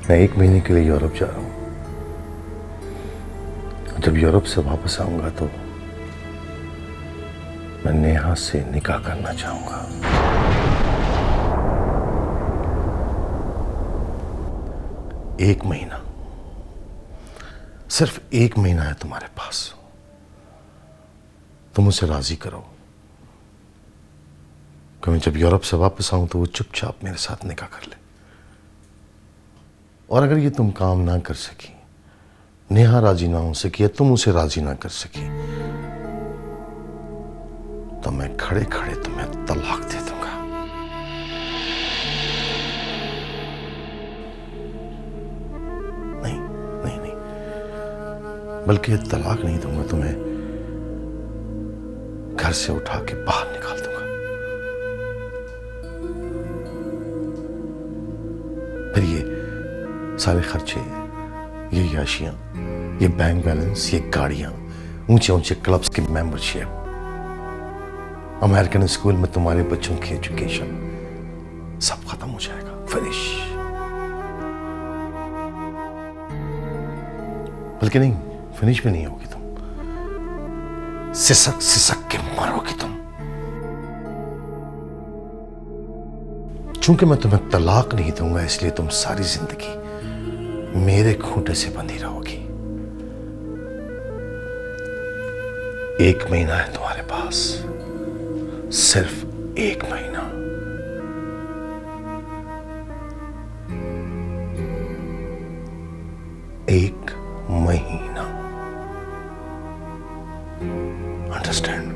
मैं 1 महीने के लिए यूरोप जा रहा हूँ। जब यूरोप से वापस आऊंगा तो मैं नेहा से निकाह करना चाहूंगा। एक महीना, सिर्फ 1 महीना है तुम्हारे पास। तुम उसे राजी करो कि मैं जब यूरोप से वापस आऊं तो वो चुपचाप मेरे साथ निकाह कर ले। और अगर ये तुम काम ना कर सकी, नेहा राजी ना हो सकी या तुम उसे राजी ना कर सकी, तो मैं खड़े खड़े तुम्हें तलाक दे दूंगा। नहीं नहीं नहीं, बल्कि तलाक नहीं दूंगा, तुम्हें घर से उठा के बाहर निकाल दूंगा। फिर ये सारे खर्चे, ये याशियां, ये बैंक बैलेंस, ये गाड़ियां, ऊंचे ऊंचे क्लब्स की मेंबरशिप, अमेरिकन स्कूल में तुम्हारे बच्चों की एजुकेशन, सब खत्म हो जाएगा। फिनिश। बल्कि नहीं, फिनिश भी नहीं होगी तुम, सिसक सिसक के मरोगी तुम। चूंकि मैं तुम्हें तलाक नहीं दूंगा, इसलिए तुम सारी जिंदगी मेरे खूंटे से बंधी रहोगी। 1 महीना है तुम्हारे पास, सिर्फ 1 महीना। एक महीना, अंडरस्टैंड?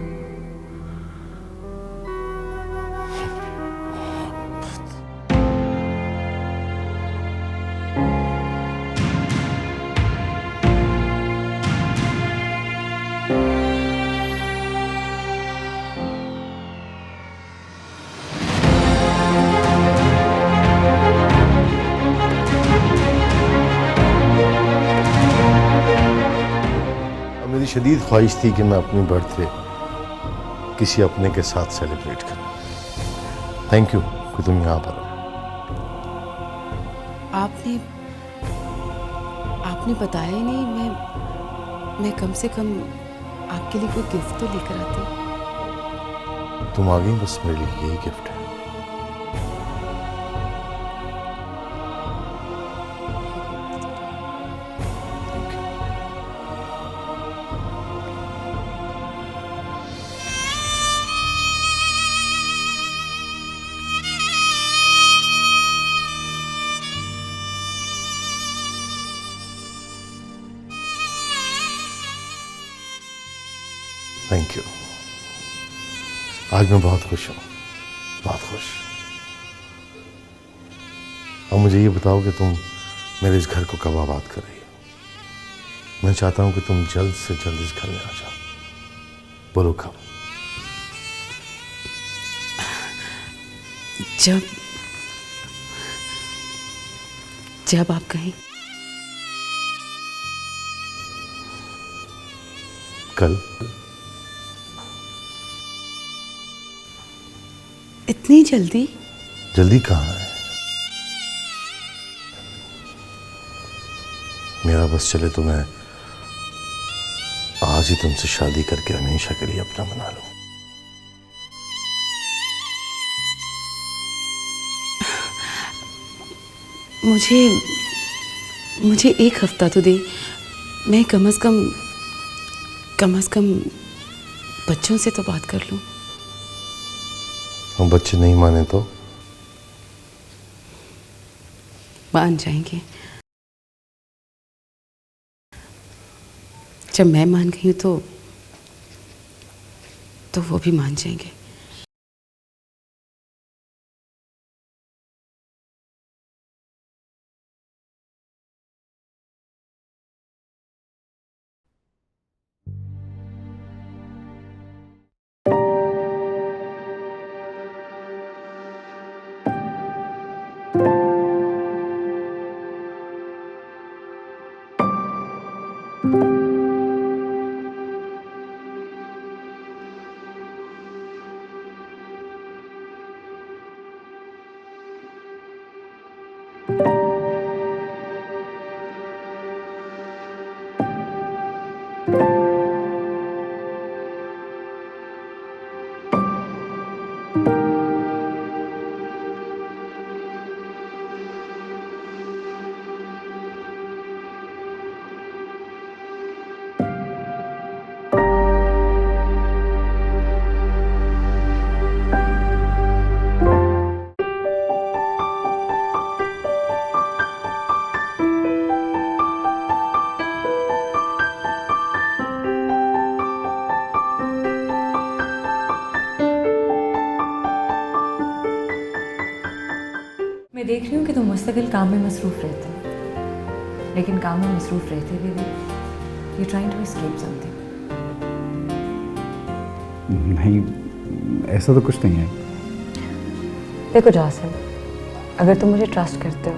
मेरी शदीद ख्वाहिश थी कि मैं अपनी बर्थडे किसी अपने के साथ सेलिब्रेट करूं। थैंक यू कि तुम यहां पर हो। आपने बताया ही नहीं। मैं कम से कम आपके लिए कोई गिफ्ट तो लेकर आती। तुम आ गई, बस मेरे लिए यही गिफ्ट है। Thank you. आज मैं बहुत खुश हूँ, बहुत खुश। अब मुझे ये बताओ कि तुम मेरे इस घर को कब आबाद कर रही हो? मैं चाहता हूँ कि तुम जल्द से जल्द इस घर में आ जाओ। बोलो कब? जब आप कहें। कल? इतनी जल्दी? जल्दी कहाँ है? मेरा बस चले तो मैं आज ही तुमसे शादी करके हमेशा के लिए अपना बना लूं। मुझे 1 हफ्ता तो दे। मैं कम से कम बच्चों से तो बात कर लूं। हम बच्चे नहीं माने तो? मान जाएंगे। जब मैं मान गई हूं तो वो भी मान जाएंगे। मैं देख रही हूँ कि तुम मुस्तकिल काम में मसरूफ़ रहते हो, लेकिन काम में मसरूफ़ रहते हुए भी you trying to escape something. नहीं, ऐसा तो कुछ नहीं है। देखो जासिम, अगर तुम मुझे ट्रस्ट करते हो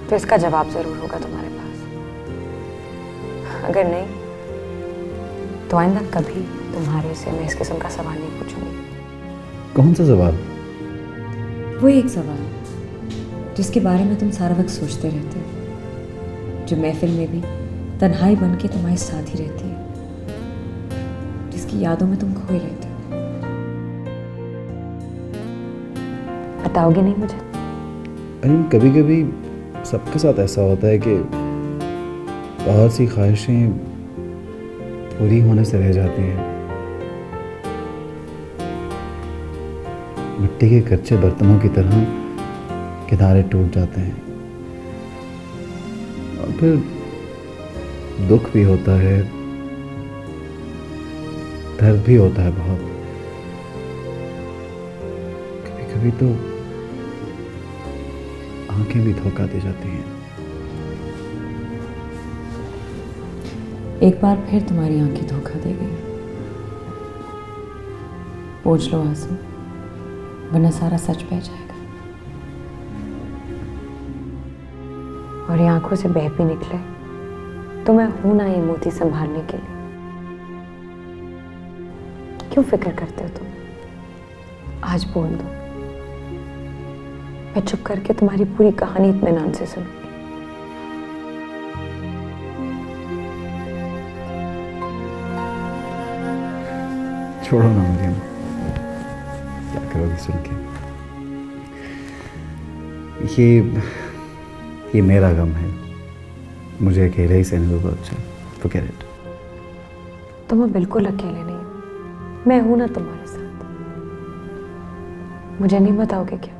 तो इसका जवाब ज़रूर होगा तुम्हारे पास। अगर नहीं तो आइंदा कभी तुम्हारे से मैं इस किस्म का सवाल नहीं पूछूंगी। कौन सा सवाल? वो एक सवाल जिसके बारे में तुम सारा वक्त सोचते रहते हो, जो महफिल में भी तन्हाई बन के तुम्हारे साथ ही रहती है, जिसकी यादों में तुम खोए रहते हो। बताओगे नहीं मुझे? अरे कभी कभी सबके साथ ऐसा होता है कि बहुत सी ख्वाहिशें पूरी होने से रह जाती हैं। मिट्टी के कच्चे बर्तनों की तरह किनारे टूट जाते हैं और फिर दुख भी होता है, दर्द भी होता है बहुत। कभी कभी तो आंखें भी धोखा दे जाती हैं। एक बार फिर तुम्हारी आंखें धोखा दे गई। पूछ लो आंसू, वरना सारा सच बह जाएगा और ये आंखों से बह भी निकले तो मैं हूं ना ये मोती संभालने के लिए। क्यों फिक्र करते हो तुम? आज बोल दो, मैं चुप करके तुम्हारी पूरी कहानी इत्मीनान से सुनूंगी। छोड़ो ना मरियम, क्या करोगी सुन के? ये मेरा गम है, मुझे अकेले ही सहने दो तो अच्छा। Forget it. तुम बिल्कुल अकेले नहीं हो, मैं हूं ना तुम्हारे साथ। मुझे नहीं बताओगे क्या?